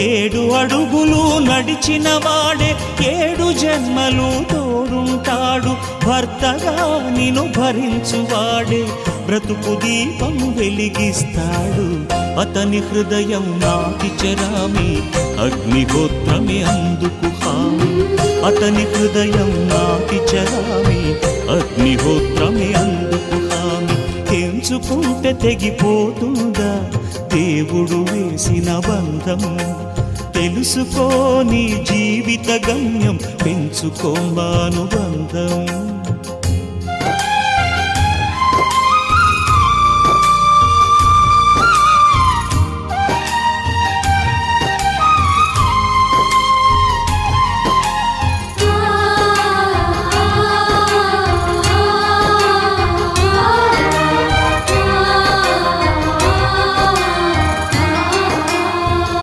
7 అడుగులు నడిచిన వాడే 7 జన్మలు తోడుంటాడు. భర్తగా నిన్ను భరించువాడే బ్రతుకు దీపం వెలిగిస్తాడు. అతని హృదయం నాటి చెరామి, అగ్నిహోత్రమే అందుకు హామీ. అతని హృదయం నాటి చెరామి, అగ్నిహోత్రమే అందుకు హామీ. తెంచుకుంటే తెగిపోతుందా దేవుడు వేసిన బంధం? తెలుసుకో నీ జీవిత గమ్యం, పెంచుకోమానుబంధం.